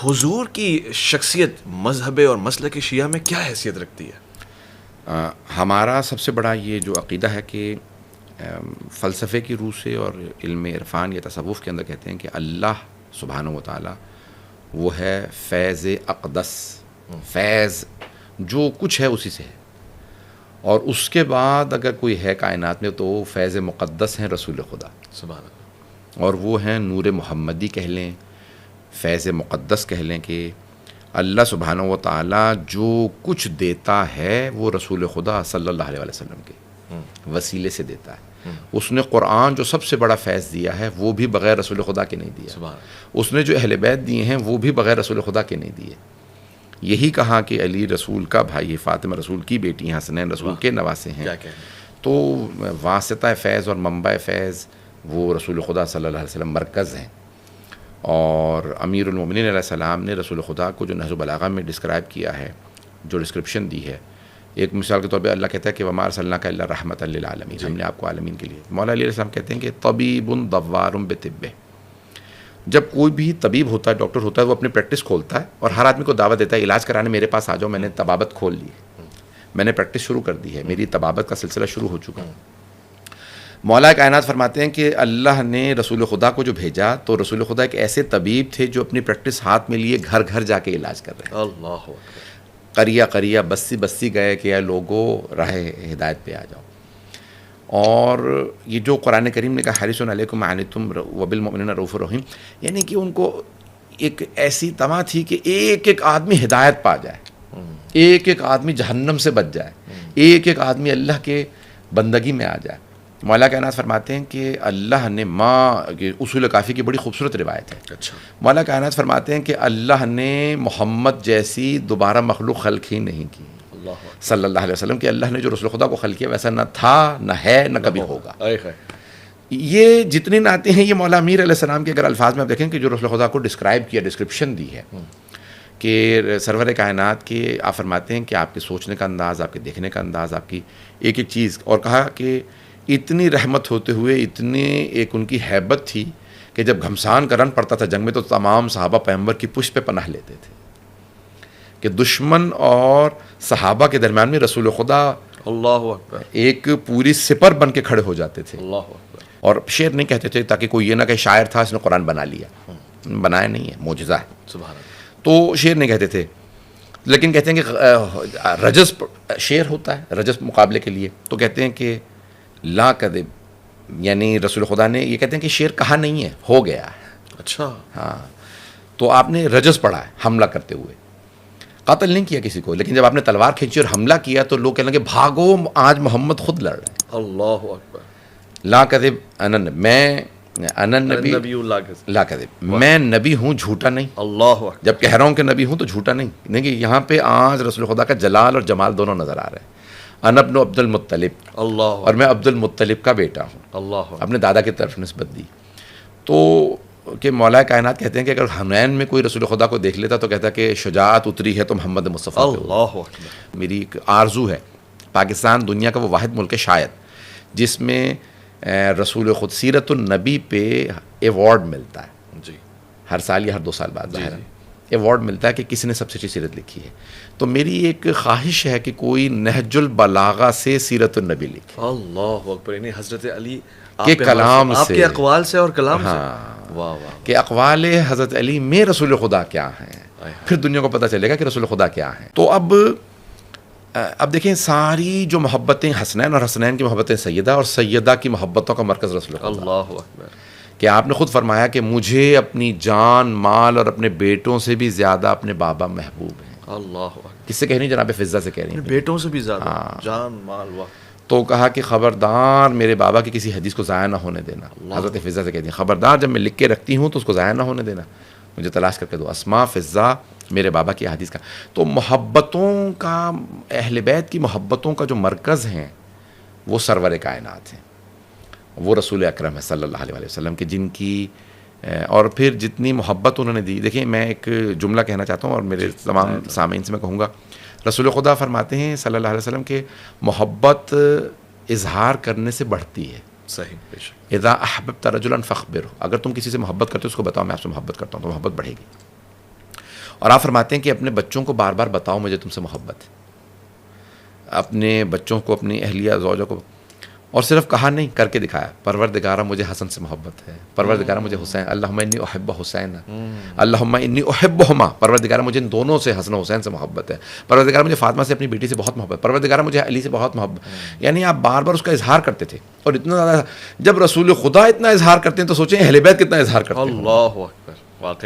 حضور کی شخصیت مذہب اور مسلک شیعہ میں کیا حیثیت رکھتی ہے؟ ہمارا سب سے بڑا یہ جو عقیدہ ہے کہ فلسفے کی روح سے اور علم عرفان یا تصوف کے اندر کہتے ہیں کہ اللہ سبحانہ و تعالیٰ وہ ہے فیض اقدس، فیض جو کچھ ہے اسی سے ہے، اور اس کے بعد اگر کوئی ہے کائنات میں تو وہ فیض مقدس ہیں رسول خدا، سبحان اللہ، اور وہ ہیں نور محمدی کہہ لیں، فیض مقدس کہہ لیں کہ اللہ سبحانہ و تعالیٰ جو کچھ دیتا ہے وہ رسول خدا صلی اللہ علیہ وسلم کے وسیلے سے دیتا ہے۔ اس نے قرآن جو سب سے بڑا فیض دیا ہے وہ بھی بغیر رسول خدا کے نہیں دیا، اس نے جو اہل بیت دیے ہیں وہ بھی بغیر رسول خدا کے نہیں دیے۔ یہی کہا کہ علی رسول کا بھائی، فاطمہ رسول کی بیٹی ہیں، حسنین رسول کے نواسے ہیں، تو واسطہ فیض اور منبع فیض وہ رسول خدا صلی اللہ علیہ وسلم مرکز ہیں۔ اور امیر المومنین علیہ السلام نے رسول خدا کو جو نہج البلاغہ میں ڈسکرائب کیا ہے، جو ڈسکرپشن دی ہے، ایک مثال کے طور پہ اللہ کہتا ہے کہ وما ارسلناک الا رحمۃ للعالمین، ہم نے آپ کو عالمین کے لیے۔ مولا علیہ السلام کہتے ہیں کہ طبیب دوار بطبہ، جب کوئی بھی طبیب ہوتا ہے، ڈاکٹر ہوتا ہے، وہ اپنی پریکٹس کھولتا ہے اور ہر آدمی کو دعوت دیتا ہے علاج کرانے میرے پاس آ جاؤ، میں نے طبابت کھول لی ہے، میں نے پریکٹس شروع کر دی ہے، میری طبابت کا سلسلہ شروع ہو چکا ہے۔ مولا کائنات فرماتے ہیں کہ اللہ نے رسول خدا کو جو بھیجا تو رسول خدا ایک ایسے طبیب تھے جو اپنی پریکٹس ہاتھ میں لیے گھر گھر جا کے علاج کر رہے ہیں۔ اللہ اکبر، قریہ قریہ، بستی بستی گئے کہ اے لوگوں راہ ہدایت پہ آ جاؤ۔ اور یہ جو قرآن کریم نے کہا حریص علیکم ما عنتم وبالمؤمنین رؤوف رحیم، یعنی کہ ان کو ایک ایسی تما تھی کہ ایک ایک آدمی ہدایت پا جائے، ایک ایک آدمی جہنم سے بچ جائے، ایک ایک آدمی اللہ کے بندگی میں آ جائے۔ مولا کائنات فرماتے ہیں کہ اللہ نے اصول کافی کی بڑی خوبصورت روایت ہے، اچھا، مولا کائنات فرماتے ہیں کہ اللہ نے محمد جیسی دوبارہ مخلوق خلق ہی نہیں کی صلی اللہ علیہ وسلم، کہ اللہ نے جو رسول خدا کو خلق کیا ویسا نہ تھا، نہ ہے، نہ کبھی ہوگا۔ یہ جتنی نعتیں ہیں یہ مولا امیر علیہ السلام کے اگر الفاظ میں آپ دیکھیں کہ جو رسول خدا کو ڈسکرائب کیا، ڈسکرپشن دی ہے کہ سرور کائنات کے، آپ فرماتے ہیں کہ آپ کے سوچنے کا انداز، آپ کے دیکھنے کا انداز، آپ کی ایک ایک چیز، اور کہا کہ اتنی رحمت ہوتے ہوئے اتنی ایک ان کی ہیبت تھی کہ جب گھمسان کا رن پڑتا تھا جنگ میں تو تمام صحابہ پیغمبر کی پشت پہ پناہ لیتے تھے، کہ دشمن اور صحابہ کے درمیان میں رسول خدا اللہ اکبر ایک پوری سپر بن کے کھڑے ہو جاتے تھے، اللہ اکبر، اور شعر نہیں کہتے تھے تاکہ کوئی یہ نہ کہ شاعر تھا اس نے قرآن بنا لیا، بنایا نہیں ہے، معجزہ ہے، سبحان اللہ، تو شعر نہیں کہتے تھے، لیکن کہتے ہیں کہ رجز شعر ہوتا ہے، رجز مقابلے کے لیے، تو کہتے ہیں کہ لا کذب، یعنی رسول خدا نے یہ کہتے ہیں کہ شعر کہا نہیں ہے، ہو گیا ہے۔ اچھا، ہاں، تو آپ نے رجز پڑھا ہے حملہ کرتے ہوئے، قتل نہیں کیا کسی کو، لیکن جب آپ نے تلوار کھینچی اور حملہ کیا تو لوگ کہنے لگے بھاگو آج محمد خود لڑ رہے ہیں۔ اللہ اکبر، لا کذب میں نبی لا کذب، میں نبی ہوں جھوٹا نہیں، اللہ اکبر، جب کہہ رہا ہوں کہ نبی ہوں تو جھوٹا نہیں، دیکھیں یہاں پہ آج رسول خدا کا جلال اور جمال دونوں نظر آ رہے ہیں۔ انا ابن عبد المطلب، اللہ، اور میں عبد المطلب کا بیٹا ہوں، اللہ، اپنے دادا کی طرف نسبت دی۔ تو کہ مولا کائنات کہتے ہیں کہ اگر حنین میں کوئی رسول خدا کو دیکھ لیتا تو کہتا کہ شجاعت اتری ہے تو محمد مصطفیٰ پہ ہوگی۔ اللہ اکبر، میری ایک آرزو ہے، پاکستان دنیا کا وہ واحد ملک ہے شاید جس میں رسول خود سیرت النبی پہ ایوارڈ ملتا ہے، جی، ہر سال یا ہر 2 سال بعد ظاہر ایوارڈ ملتا ہے کہ کسی نے سب سے اچھی سیرت لکھی ہے۔ تو میری ایک خواہش ہے کہ کوئی نہج البلاغہ سے سیرت النبی لکھے، اللہ اکبر، یعنی حضرت علی کے کلام آپ سے، کے اقوال سے اور کلام سے، ہاں، واہ واہ، کہ اقوال حضرت علی میں رسول خدا کیا ہیں، پھر دنیا کو پتہ چلے گا کہ رسول خدا کیا ہیں۔ تو اب دیکھیں ساری جو محبتیں حسنین اور حسنین کی محبتیں سیدہ، اور سیدہ کی محبتوں کا مرکز رسول خدا، اللہ اکبر، کہ آپ نے خود فرمایا کہ مجھے اپنی جان مال اور اپنے بیٹوں سے بھی زیادہ اپنے بابا محبوب ہیں۔ اللہ اکبر، کس سے کہہ رہی ہیں؟ جناب فضہ سے کہہ رہی ہیں، بیٹوں سے بھی زیادہ، جان مال، واہ، تو کہا کہ خبردار میرے بابا کی کسی حدیث کو ضائع نہ ہونے دینا۔ حضرت فضہ سے کہتی ہیں خبردار جب میں لکھ کے رکھتی ہوں تو اس کو ضائع نہ ہونے دینا، مجھے تلاش کر کے دو، اسماء فضہ میرے بابا کی حدیث کا۔ تو محبتوں کا، اہل بیت کی محبتوں کا جو مرکز ہیں وہ سرور کائنات ہیں، وہ رسول اکرم ہے صلی اللہ علیہ وسلم کے، جن کی اور پھر جتنی محبت انہوں نے دی۔ دیکھیں میں ایک جملہ کہنا چاہتا ہوں اور میرے تمام سامعین سے میں کہوں گا، رسول خدا فرماتے ہیں صلی اللہ علیہ وسلم کہ محبت اظہار کرنے سے بڑھتی ہے، صحیح، بے شک، اذا احببت رجلا فاخبرہ، اگر تم کسی سے محبت کرتے ہو اس کو بتاؤ میں آپ سے محبت کرتا ہوں، تو محبت بڑھے گی۔ اور آپ فرماتے ہیں کہ اپنے بچوں کو بار بار بتاؤ مجھے تم سے محبت ہے، اپنے بچوں کو، اپنی اہلیہ زوجہ کو، اور صرف کہا نہیں، کر کے دکھایا. پروردگارہ مجھے حسن سے محبت ہے، پروردگارہ مجھے حسین، اللہم انی احب حسین، اللہم انی احبہما، پروردگارہ مجھے ان دونوں سے، حسن و حسین سے محبت ہے، پروردگارہ مجھے فاطمہ سے اپنی بیٹی سے بہت محبت، پروردگارہ مجھے علی سے بہت محبت. یعنی آپ بار بار اس کا اظہار کرتے تھے، اور اتنا زیادہ جب رسول خدا اتنا اظہار کرتے ہیں تو سوچیں اہل بیت کتنا اظہار کرتے ہیں. اللہ اکبر، واقعی